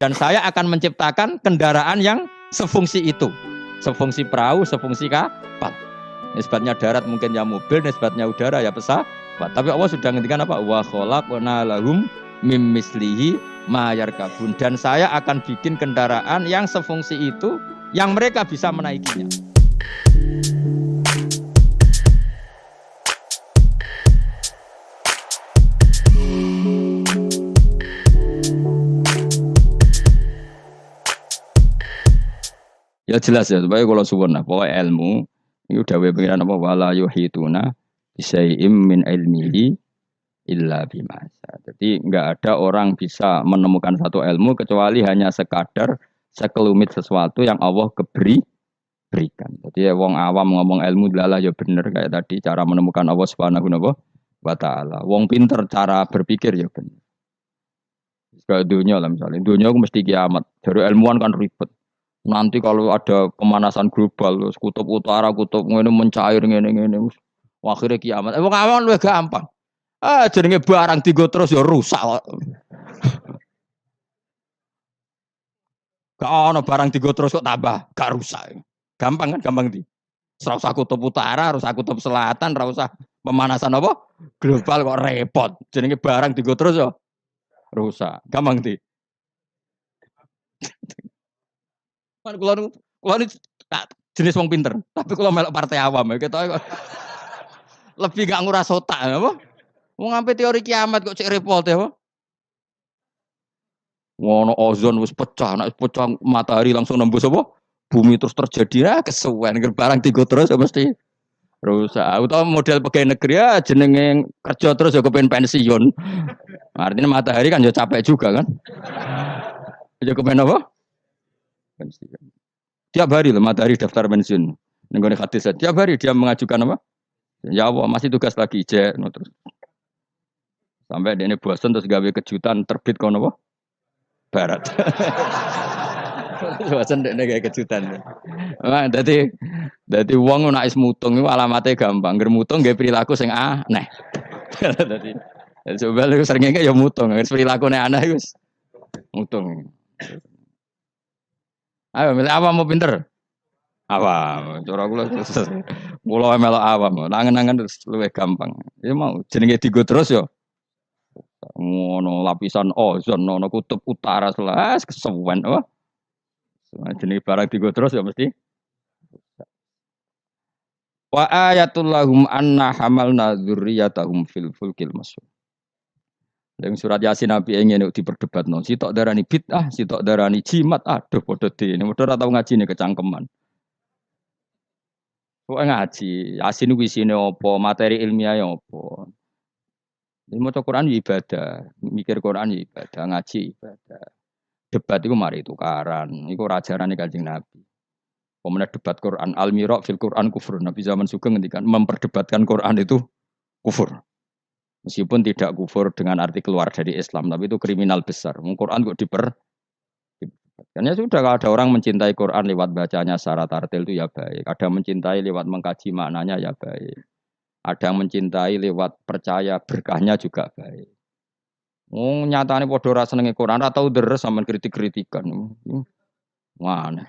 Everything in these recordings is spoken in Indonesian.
Dan saya akan menciptakan kendaraan yang sefungsi itu. Sefungsi perahu, sefungsi kapal. Nisbatnya darat mungkin ya mobil, nisbatnya udara ya pesawat. Tapi Allah sudah ngendikan apa? Wa khalaqna lahum mim mislihi ma yarkabun. Dan saya akan bikin kendaraan yang sefungsi itu, yang mereka bisa menaikinya. Ya jelas ya, supaya kalau suwun nah, pokoknya ilmu itu dawuh pengiran apa wala yuhituna bisyai'im min ilmihi illa bima. Jadi enggak ada orang bisa menemukan satu ilmu kecuali hanya sekadar sekelumit sesuatu yang Allah berikan. Jadi ya wong awam ngomong ilmu adalah ya bener kayak tadi cara menemukan Allah Subhanahu wa taala. Wong pinter cara berpikir ya bener. Kayak dunia lah misalnya, dunia aku mesti kiamat. Dari ilmuwan kan ribet. Nanti kalau ada pemanasan global, kutub utara, kutub ini mencair ngene. Akhirnya kiamat. Wong awam luwih gampang. Jenenge barang digo terus ya rusak kok. Gak ono barang digo terus kok tambah gak rusak. Gampang kan, gampang di. Ora usah kutub utara, ora usah kutub selatan, ora usah pemanasan apa? Global kok repot. Jenenge barang digo terus ya rusak. Gampang di. Kan kula ini jenis wong pinter, tapi kula melok partai awam ya ketok lebih gak nguras otak apa? Wong ampe teori kiamat kok cek repot ya apa? Ngono ozon wis pecah, nek pecah matahari langsung nembus apa? Bumi terus terjadi kesuwen barang tigo terus ya mesti rusak. Atau model pegawai negeri ya jenenge kerja terus ya kepen pensiun. Artinya matahari kan ya capek juga kan? Ya kepen apa? Pensiun. Tiap hari loh matahari daftar pensiun. Nenggone hadis tiap hari dia mengajukan apa? Ya Allah masih tugas lagi terus. Sampai dia ini bosan terus gawe kejutan terbit kono apa? Barat. Bosan dia gawe kejutan. Nah, dadi wong nek is mutung iku alamate gampang. Ngger mutung gawe perilaku sing aneh. Dadi coba lu sering ya mutung, perilaku aneh iku mutung. Ayo milih apa mau pinter? Awam, cara kula melok awam, nangen-nangen terus luwih gampang. Ya mau jenenge digo terus ya. Ngono lapisan ozon ono kutub utara selas kesuwen apa. Jenenge barang digo terus ya mesti. Wa ayatul lahum anna hamalna dzurriyyatahum fil fulkil masyhur. Yang surat Yasin Nabi ingin diperdebatno, sitok darani bid'ah, sitok darani jimat, aduh padha dene, padha ora tau ngaji ne kecangkeman. Kok ngaji, Yasin ku isine apa, materi ilmiah ya apa. Ini maca Quran ya ibadah, mikir Quran ya ibadah, ngaji ibadah. Debat itu mari tukaran, iku ajarane Kanjeng Nabi. Pemenang debat Quran, al-mira' fil Quran kufur. Nabi zaman Sugeng ngendikan memperdebatkan Quran itu kufur. Meskipun tidak kufur dengan arti keluar dari Islam, tapi itu kriminal besar. Quran kok karena sudah kalau ada orang mencintai Quran lewat bacanya secara tartil itu ya baik. Ada mencintai lewat mengkaji maknanya ya baik. Ada yang mencintai lewat percaya berkahnya juga baik. Nyatane padha ora senenge Quran, ora tau deres sampean kritik-kritikan. Mana?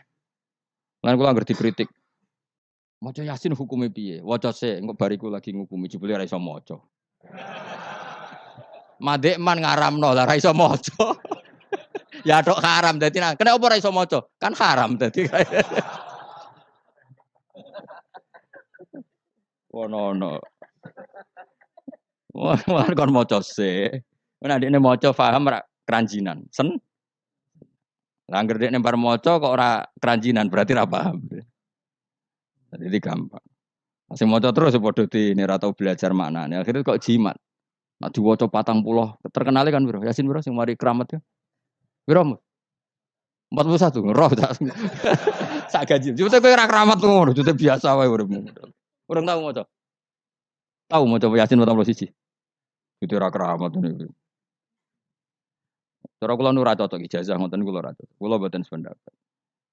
Lan kula ngerti kritik. Maca Yasin hukume piye? Waca sik, engko bariku lagi ngukumi jebule ora iso maca. Madek man ngaramno lah ora iso maca. Ya tok haram dadi kenapa ora iso maca? Kan haram dadi. Ono. Wah kon maca sik. Nek dekne maca paham ra keranjinan. Lah anggere dekne bar maca kok ora keranjinan berarti ra paham. Jadi gampang. Masih maca terus padha dene ora tau belajar maknane. Akhirnya kok jimat. Nek diwaca 40 terkenal kan bro. Yasin bro sing mari keramat ya. Piro? 41 roh tak. Sak gaji. Jute kowe ora keramat ngono, jute biasa wae uripmu. Urung tau maca. Tau maca Yasin 41. Jute ora keramat niku. Cara kula nu ora cocok ijazah ngoten kula ora cocok. Kula mboten sependapat.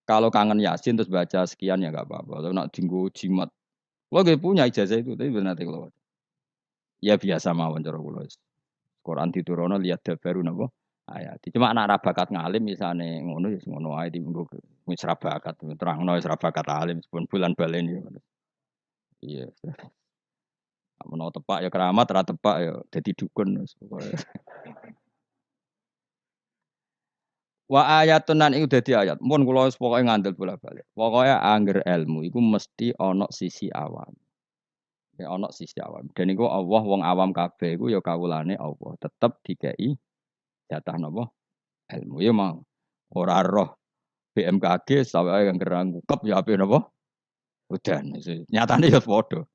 Kalau kangen Yasin terus baca sekian ya enggak apa-apa. Kalau nak dinggo jimat. Kula nggih punya ijazah itu, tapi bener nanti kula. Ya biasa mawon cara kula. Quran diturunno lihat baru napa ayat. Cuma anak ra bakat ngalim misale ngono ya ngono ae dienggo wis ra bakat terangno wis ra bakat alim pun bulan baleni ngono. Iya. Menawa tepak ya keramat, ra tepak ya dadi dukun wis pokoke. Wa ayatun lan iku dadi ayat. Mun kula wis pokoke ngandel bolak-balik. Pokoke angger ilmu iku mesti ana sisi awam. Ya ana sisi awam. Dan iku Allah wong awam kabeh iku ya kawulane Allah. Tetep dikei jatah napa? Ilmu ya mau. Ora roh BMKG sampe angger ngungkep ya ape napa? Udan. Nyatane ya padha.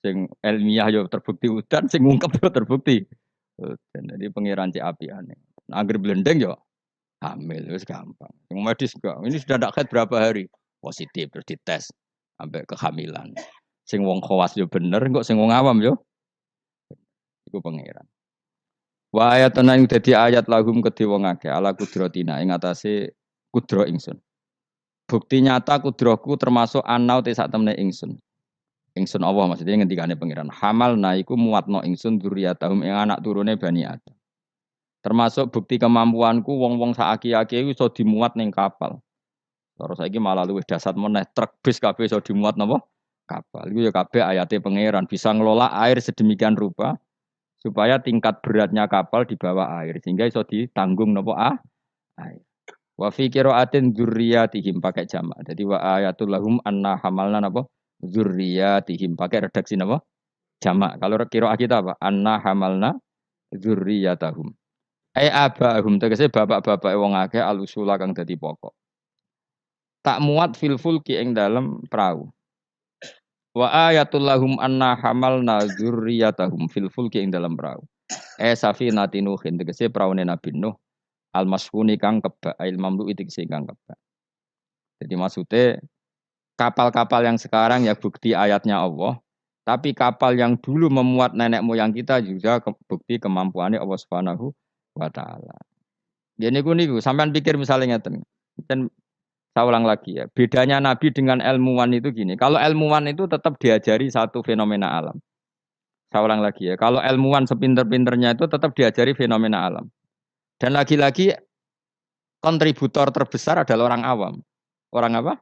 Sing ilmiah ya terbukti udan, sing ngungkep ya terbukti udan. Jadi pangeran cek apiane. Nah, angger blendeng ya hamil, wis gampang. Yang medis enggak. Ini sudah ndak haid berapa hari? Positif terus dites sampai kehamilan. Sing wong khawas yo bener, kok sing wong awam yo iku pangeran. Wa ayatun ing dadi ayat lahum kedhe wong akeh ala kudratina ing atase kudro ingsun. Bukti nyata kudroku termasuk anau te sak temne ingsun. Ingsun Allah maksudnya ngendikane pangeran. Hamal naiku muatno ingsun dzurriyyatahum ing anak turune Bani Adam. Termasuk bukti kemampuanku wong-wong saaki-aki iso dimuat ning kapal. Terus saiki malah luwih dasar meneh truk bis kabeh iso dimuat napa? Kapal. Iku ya kabeh ayate pangeran bisa ngelola air sedemikian rupa supaya tingkat beratnya kapal di bawah air sehingga iso ditanggung napa air. Wa fi qiraatin dzurriyyatihim pakai jamak. Jadi wa ayatul lahum anna hamalna napa? Dzurriyyatihim pakai redaksi napa? Jamak. Kalau qiraat kita apa? Anna hamalna dzurriyyatahum. Abahum tegese bapak-bapak wong akeh alusula kang dadi pokok. Tak muat fil fulki ing dalem perahu. Wa ayatul lahum anna hamalna dzurriyyatahum fil fulki ing dalem perahu. Safinati Nuhin tegese praune Nabi Nuh al masfuni kang kebak ail mamlu tegese kang kebak. Jadi maksudnya kapal-kapal yang sekarang ya bukti ayatnya Allah, tapi kapal yang dulu memuat nenek moyang kita juga bukti kemampuannya Allah Subhanahu wa taala. Ya niku sampean pikir misalnya ngeten. Dan saya ulang lagi ya, bedanya Nabi dengan ilmuwan itu gini. Kalau ilmuwan itu tetap diajari satu fenomena alam. Saya ulang lagi ya, kalau ilmuwan sepinter-pinternya itu tetap diajari fenomena alam. Dan lagi-lagi kontributor terbesar adalah orang awam. Orang apa?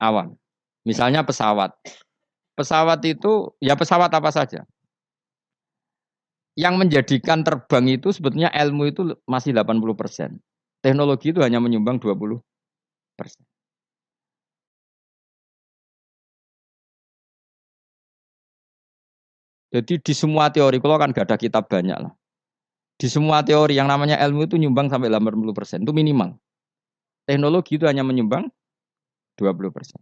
Awam. Misalnya pesawat. Pesawat itu, ya pesawat apa saja. Yang menjadikan terbang itu sebetulnya ilmu itu masih 80%. Teknologi itu hanya menyumbang 20%. Jadi di semua teori, kalau kan gak ada kitab banyak lah. Di semua teori yang namanya ilmu itu nyumbang sampai 80%, itu minimal. Teknologi itu hanya menyumbang 20%.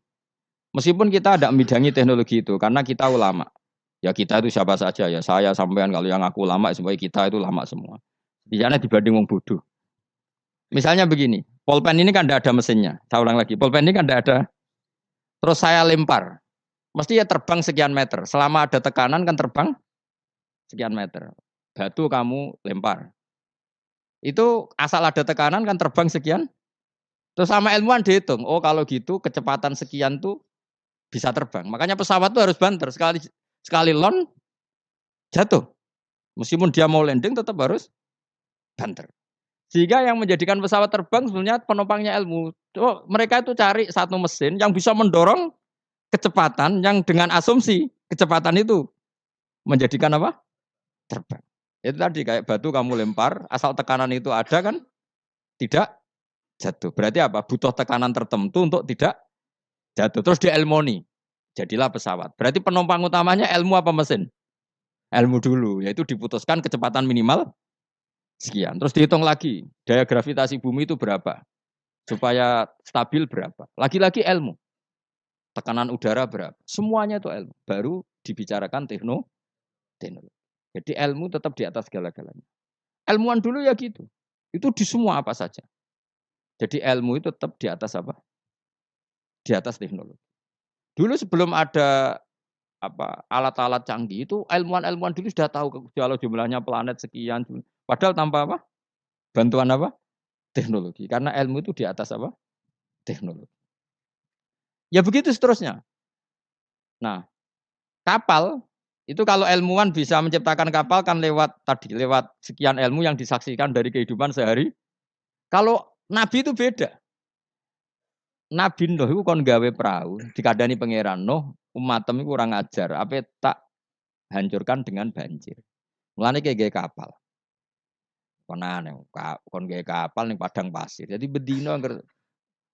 Meskipun kita ada membidangi teknologi itu, karena kita ulama. Ya kita itu siapa saja ya, saya sampean kalau yang aku ulama, semuanya kita itu ulama semua. Di sana dibanding wong bodoh. Misalnya begini, pulpen ini kan tidak ada mesinnya. Saya ulang lagi, pulpen ini kan tidak ada. Terus saya lempar, mesti ya terbang sekian meter. Selama ada tekanan kan terbang sekian meter. Batu kamu lempar. Itu asal ada tekanan kan terbang sekian. Terus sama ilmuwan dihitung, oh kalau gitu kecepatan sekian tuh bisa terbang. Makanya pesawat tuh harus banter. Sekali lon jatuh. Meskipun dia mau landing tetap harus banter. Sehingga yang menjadikan pesawat terbang sebenarnya penumpangnya ilmu. Oh, mereka itu cari satu mesin yang bisa mendorong kecepatan yang dengan asumsi kecepatan itu menjadikan apa? Terbang. Itu tadi kayak batu kamu lempar, asal tekanan itu ada kan tidak jatuh. Berarti apa? Butuh tekanan tertentu untuk tidak jatuh. Terus dielmoni. Jadilah pesawat. Berarti penumpang utamanya ilmu apa mesin? Ilmu dulu, yaitu diputuskan kecepatan minimal sekian. Terus dihitung lagi, daya gravitasi bumi itu berapa? Supaya stabil berapa? Lagi-lagi ilmu. Tekanan udara berapa? Semuanya itu ilmu. Baru dibicarakan teknologi. Jadi ilmu tetap di atas segala-galanya. Ilmuwan dulu ya gitu. Itu di semua apa saja. Jadi ilmu itu tetap di atas apa? Di atas teknologi. Dulu sebelum ada alat-alat canggih itu ilmuwan-ilmuwan dulu sudah tahu kalau jumlahnya planet sekian. Padahal tanpa apa? Bantuan apa? Teknologi. Karena ilmu itu di atas apa? Teknologi. Ya begitu seterusnya. Nah, kapal Itu kalau ilmuwan bisa menciptakan kapal kan lewat sekian ilmu yang disaksikan dari kehidupan sehari. Kalau nabi itu beda. Nabi Nuh itu kon gawe perahu, dikadani pangeran Nuh, umatem iku kurang ajar, apa tak hancurkan dengan banjir. Mulane kayak gawe kapal. Kon aneh, kon gawe kapal ning padang pasir. Jadi bedino angger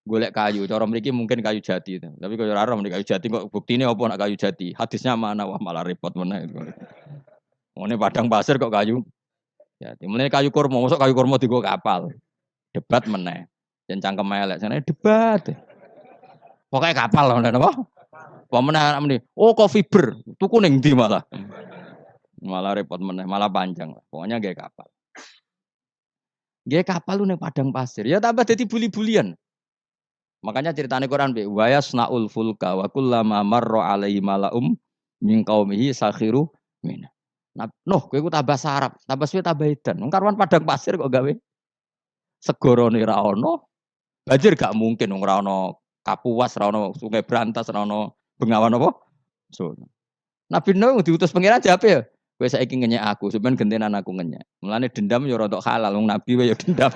golek kayu, cara mriki mungkin kayu jati itu. Tapi kalau ora mriki kayu jati kok buktine apa nak kayu jati? Hadisnya mana? Wah malah repot meneh. Ngene padang pasir kok kayu jati. Mulane kayu kurma, mosok kayu kurma digo kapal. Debat meneh. Yen cangkem elek, sana debat. Pokoknya kapal lah, apa? Pemenang ini, oh kok fiber, tuku ning ndi malah. Malah repot meneh, malah panjang. Pokoknya gaya kapal. Gaya kapal lu ning padang pasir. Ya tambah dadi buli-bulian. Makanya ceritane Quran be wa yasnaul fulka wa kullama marra alaihi malaum min qaumihi sakhiru min. Nah, kowe ku tambah sarap, tambah suwe tambah edan. Wong karuan padang pasir kok gawe segorone ra ono. Banjir gak mungkin wong ra ono Kapuas, ra ono Sungai Brantas, ra ono Bengawan apa? So. Nabi Nuh diutus pangeran jape ya. Kowe saiki ngenyek aku, sampeyan gentenan aku ngenyek. Mulane dendam ya rada halal, wong nabi wae ya dendam.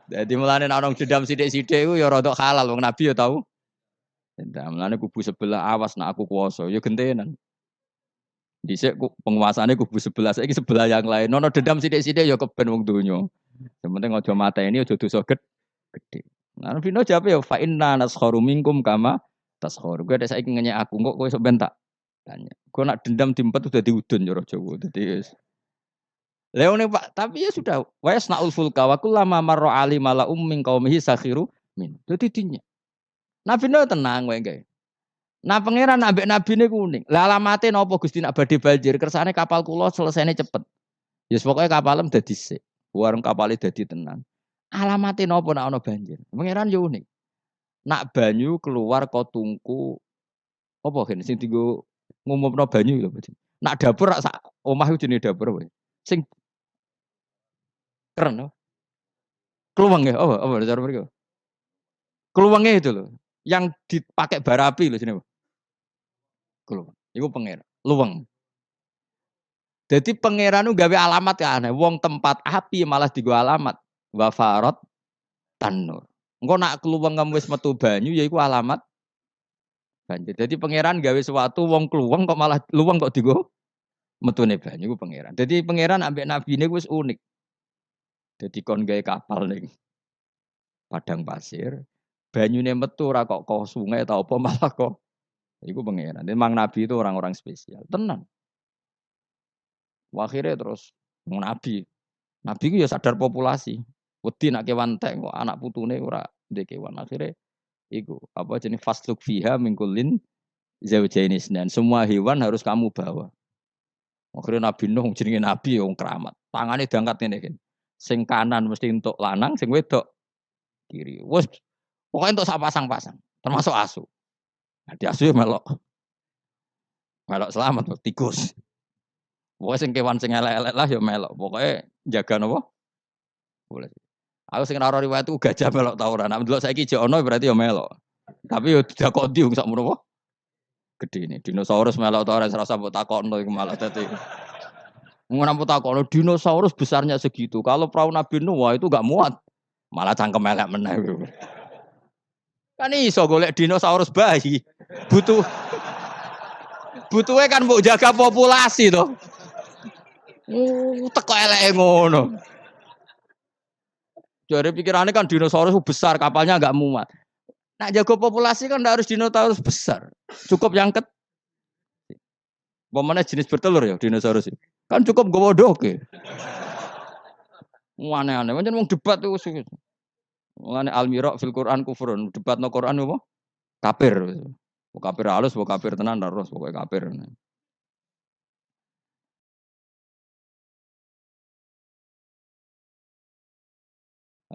Jadi mulane nek ana dendam sithik-sithik iku ya rada halal, wong nabi ya tau. Dendam. Mulane kubu sebelah awas nek aku kuwasa, ya gentenan. Dhisik penguasane kubu sebelah, saiki sebelah yang lain. Ono dendam sithik-sithik ya keben wong donya. Yang penting aja mateni aja dosa gede. Nah, Nabi Nuh jawab ya fa inna naskharu minkum kama taskhur. Gue ada saiki ngenyek aku kok kowe sok ben tak tanya. Gue nak dendam diempet udah diudun ya Jawa. Dadi Leone Pak, tapi ya sudah wa yasnaul fulka wa kullama marra ali malaum min qaumihi sakhiru min. Dadi dinya. Nabi Nuh tenang wae gae. Nah pangeran ambek nabine kuning. Lah alamate napa Gusti nak badhe banjir kersane kapal kula selesainya cepet. Ya pokoke kapalem dadi sik. Warung kapale dadi tenan. Alamate napa nek ana banjir? Pangeran yo unik. Nak banyu keluar kok tungku apa gen sing dienggo ngumumno banyu lho. Nak dapur rak sak omah iku jenenge dapur wae. Sing keren. Kluweng ya, apa cara mriko? Kluwenge itu loh. Yang dipakai bara api lho jenenge. Kluweng. Iku pangeran. Luweng. Jadi pangeran gawe alamat ya aneh. Wong tempat api malah digo alamat. Wa farot tanur. Engko nak kluweng kamu wis metu banyu ya iku alamat banjir. Jadi pangeran gawe sesuatu wong kluweng kok malah luweng kok digo metune banyu iku pangeran. Jadi pangeran ambek nabine wis unik. Jadi kon gawe kapal ning padang pasir, banyune metu ora kok sungai ta apa malah kok iku pangeran. Memang nabi itu orang-orang spesial. Tenan. Akhirnya terus nabi. Nabi ku ya sadar populasi. Wedi nak kewan entek kok anak putune ora ndek kewan. Akhirnya iku apa jenis fasluk fiha mingkulin zaujaini isnan. Semua hewan harus kamu bawa. Akhirnya Nabi Nuh jenenge nabi wong keramat. Tangane diangkat ngene iki. Sing kanan mesti untuk lanang, sing wedok kiri. Wes pokoknya untuk sak pasang-pasang, termasuk asu. Nah, di asu ya melok. Melok selamat tikus. Pokoknya sing kewan sing elek-elek lah ya melok. Pokoknya jaga napa? Boleh. Aku sing ora riwayat itu gajah melok ta ora. Nek ndelok saiki jek ono berarti ya melok. Tapi yo didakoni wong sak menapa? Gede ini. Dinosaurus melok ta ora serasa mbok takokno iku malah dadi. Ngono mbok takokno dinosaurus besarnya segitu. Kalau perahu Nabi Nuh wah itu enggak muat. Malah cangkem elek meneh. Kan iso golek dinosaurus bayi. Butuhe kan mbok jaga populasi to. Teko eleke ngono. Jadi pikirannya kan dinosaurus besar, kapalnya enggak muat. Nak jaga populasi kan enggak harus dinosaurus besar. Cukup yang Pemane jenis bertelur ya dinosaurus. Kan cukup gowo doke. Aneh-aneh, pancen wong debat tuh mulane al-mira fil Quran kufrun, debat no Quran apa? Kafir. Kafir halus, kafir tenan terus pokoke kafir.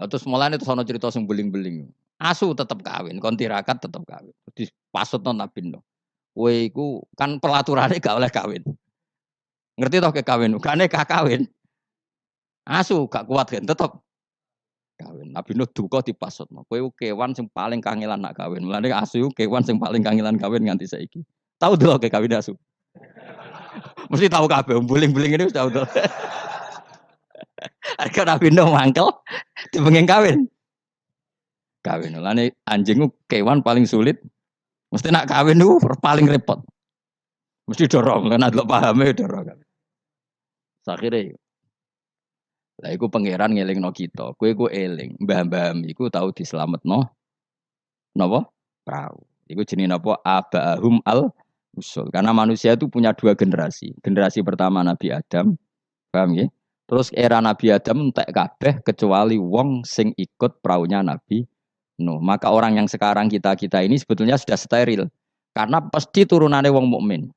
Terus mulane terus ana cerita sing beling-beling. Asu tetep kawin, kon tirakat tetep kawin. Dipasutno Nabi Nuh. Kowe iku kan pelaturane gak oleh kawin. Ngerti toh ke kawin? Gak nekah kawin. Asu gak kuat kan tetep kawin. Nabi Nuh duka dipasutno. Kowe kewan sing paling kangelan nak kawin. Mulane asu kewan sing paling kangelan kawin nganti saiki. Tahu delok ke kawin asu. Mesti tahu kabeh, buling-buling ini sudah tahu. Harga Nabi Nuh mangkel, dipengen kawin. Kawin. Lane anjing kewan paling sulit. Mesti nak kawin itu paling repot. Mesti dorong, karena delok pahame dorong. Akhirnya, lah iku pangeran ngelingno kita. Kowe ku eling, mbah-mbah iku tau diselametno napa? Perahu. Iku jenenge napa? Abahum al usul. Karena manusia itu punya dua generasi. Generasi pertama Nabi Adam, paham ya? Terus era Nabi Adam entek kabeh kecuali wong sing ikut perahunya Nabi Nuh. Maka orang yang sekarang kita ini sebetulnya sudah steril. Karena pasti turunannya wong mukmin.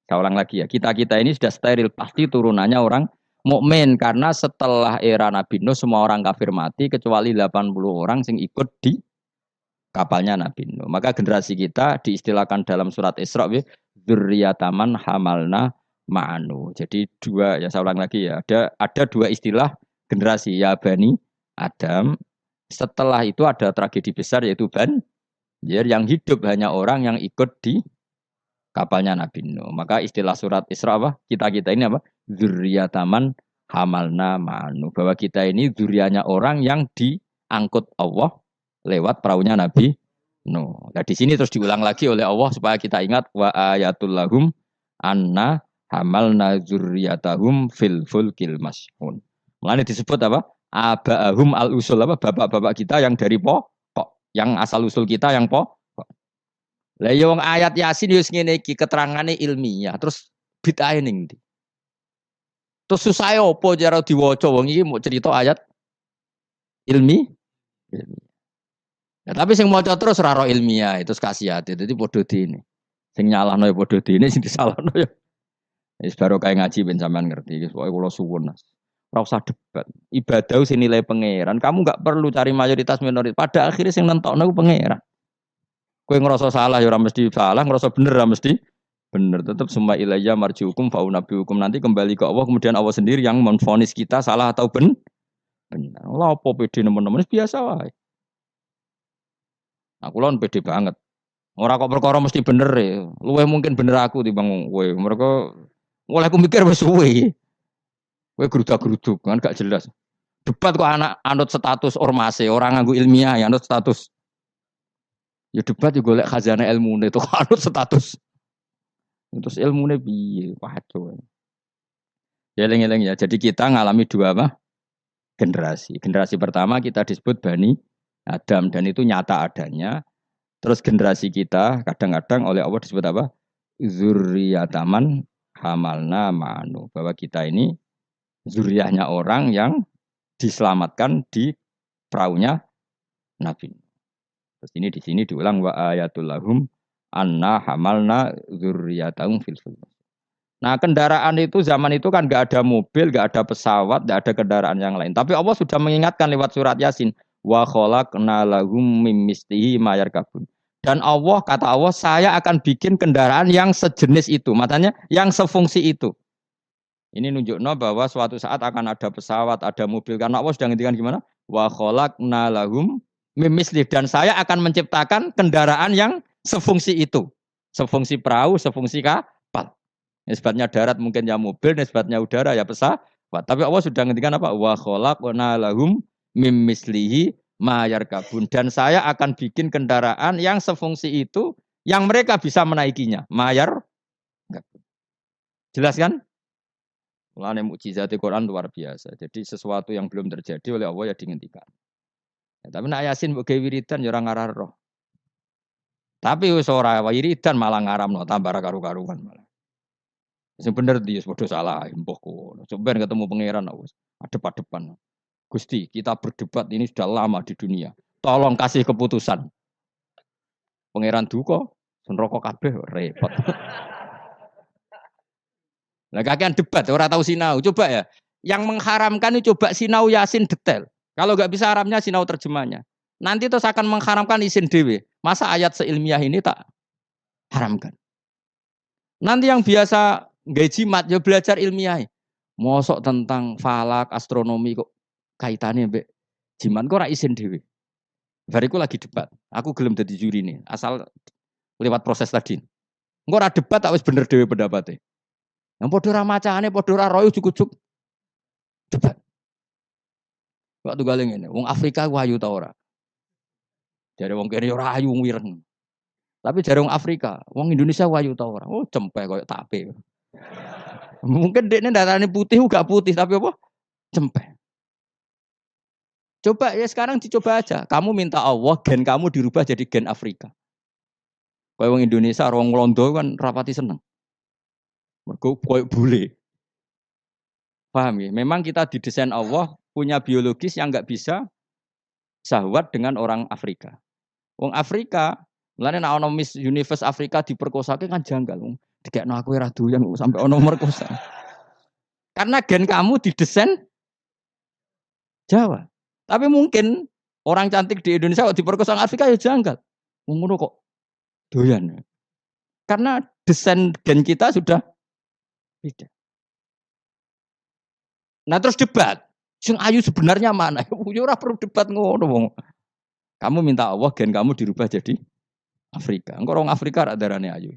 Saya ulang lagi ya, kita ini sudah steril, pasti turunannya orang mukmin karena setelah era Nabi Nuh semua orang kafir mati kecuali 80 orang yang ikut di kapalnya Nabi Nuh. Maka generasi kita diistilahkan dalam surat Isra dzurriyyataman hamalna ma'anu. Jadi dua, ya saya ulang lagi ya, ada dua istilah generasi ya Bani Adam. Setelah itu ada tragedi besar yaitu Banjir yang hidup hanya orang yang ikut di kapalnya Nabi Nuh. Maka istilah surat Isra apa? Kita ini apa? Dzurriyyataman hamalna ma'anu. Bahwa kita ini dzurriyyahnya orang yang diangkut Allah lewat perahunya Nabi Nuh. Nah, di sini terus diulang lagi oleh Allah supaya kita ingat wa ayatul lahum anna hamalna dzurriyyatahum fil fulkil mashhun. Mulane disebut apa? Abahum al usul apa? Bapak-bapak kita yang dari pokok, yang asal usul kita yang pokok. Lah ya wong ayat Yasin yo ngene iki keterangane ilmiah, terus bid'ah ning ndi? Terus susah opo cara diwaca wong iki mau cerita ayat ilmiah. Ya, tapi sing maca terus ora ro ilmiah itu kasiate. Dadi padha dene. Sing nyalahno ya padha dene, sing disalahno ya. Wis baru kae ngaji ben sampean ngerti. Pokoke kula suwun. Ora usah debat. Ibadah sing nilai pangeran. Kamu enggak perlu cari mayoritas minoritas. Pada akhirnya sing nentokno ku pangeran. Kowe ngerasa salah ya ora mesti salah, ngerasa bener ora mesti bener. Tetap summa ilayya marji'ukum fa unabbiukum, nanti kembali ke Allah, kemudian Allah sendiri yang menvonis kita salah atau bener. Lah apa pede nemen-nemen biasa wae. Aku lon pede banget. Ora kok perkara mesti bener ya. Luwih mungkin bener aku timbang kowe. Mereka mulai aku mikir wis suwe. Kowe gerudak-geruduk kan gak jelas. Debat kok anak anut status ormase, orang nganggo ilmiah ya anut status. Ya debat juga golek khazanah ilmune itu anut status. Terus ilmune piye? Waduh. Ya eling-eling ya. Jadi kita ngalami dua apa? Generasi. Generasi pertama kita disebut Bani Adam dan itu nyata adanya. Terus generasi kita kadang-kadang oleh Allah disebut apa? Dzurriyyataman hamalna ma'anu. Bahwa kita ini zuriyahnya orang yang diselamatkan di perahunya Nabi. Terus ini di sini diulang wa ayatul lahum anna hamalna dzurriyyatahum fil fulk. Nah, kendaraan itu zaman itu kan enggak ada mobil, enggak ada pesawat, enggak ada kendaraan yang lain. Tapi Allah sudah mengingatkan lewat surat Yasin wa khalaqna lahum mim mislihi ma yarkabun. Dan Allah kata Allah, saya akan bikin kendaraan yang sejenis itu, makanya yang sefungsi itu. Ini nunjukno bahwa suatu saat akan ada pesawat, ada mobil karena Allah sudah ngendikan gimana? Wa khalaqna lahum mimisli, dan saya akan menciptakan kendaraan yang sefungsi itu, sefungsi perahu, sefungsi kapal. Nisbatnya darat mungkin ya mobil, nisbatnya udara ya pesawat. Tapi Allah sudah ngendikan apa? Wa khalaqna lahum mimislihi ma yarkabun, dan saya akan bikin kendaraan yang sefungsi itu, yang mereka bisa menaikinya. Mayar, jelas kan? Mulane mukjizat Quran luar biasa. Jadi sesuatu yang belum terjadi oleh Allah ya dihentikan. Ya, tapi nak Yasin mbok gawe wiridan ya ora ngarah. Tapi wis ora wiridan malah ngaramno tambah karu-karuan malah. Sing bener dia padha salah mbahku. Coba ketemu pangeran wis adep-adepan. Gusti, kita berdebat ini sudah lama di dunia. Tolong kasih keputusan. Pangeran duka, neraka kabeh repot. Lah kakean debat ora tahu sinau. Coba ya. Yang mengharamkan itu coba sinau Yasin detail. Kalau nggak bisa Arabnya sinau terjemahnya. Nanti terus akan mengharamkan isin dewe. Masa ayat seilmiah ini tak haramkan. Nanti yang biasa nggak jimat ya belajar ilmiah. Mosok tentang falak, astronomi kok kaitannya mbek jimat kok ora isin dewe. Bariku lagi debat. Aku gelem dadi juri nih, asal lewat proses tadi. Engko ora debat tak wis bener dewe pendapatnya. Yang padha ora macane, padha ora royo ujug-ujug debat. Waktu gale ngene, wong Afrika ku ayu ta ora? Jare wong kene ora ayu wireng. Tapi jare wong Afrika, wong Indonesia ku ayu ta ora? Oh, cempek koyo tape. Mungkin dekne darane putih gak putih tapi apa? Cempek. Coba ya sekarang dicoba aja. Kamu minta Allah gen kamu dirubah jadi gen Afrika. Kayak wong Indonesia, wong Londo kan rapati seneng. Mergo koyo bule. Paham ya? Memang kita didesain Allah punya biologis yang nggak bisa sahwat dengan orang Afrika. Wong Afrika, mulane nek ana Miss Universe Afrika diperkosake kan janggal. Dikekno aku ora doyan sampai ono merkosa. Karena gen kamu didesain Jawa. Tapi mungkin orang cantik di Indonesia kok diperkosa Afrika ya janggal. Ngono kok doyan. Karena desain gen kita sudah beda. Nah terus debat. Sing ayu sebenarnya mana? Ya ora perlu debat ngono wong. Kamu minta Allah gen kamu dirubah jadi Afrika. Engko orang Afrika rak darane ayu.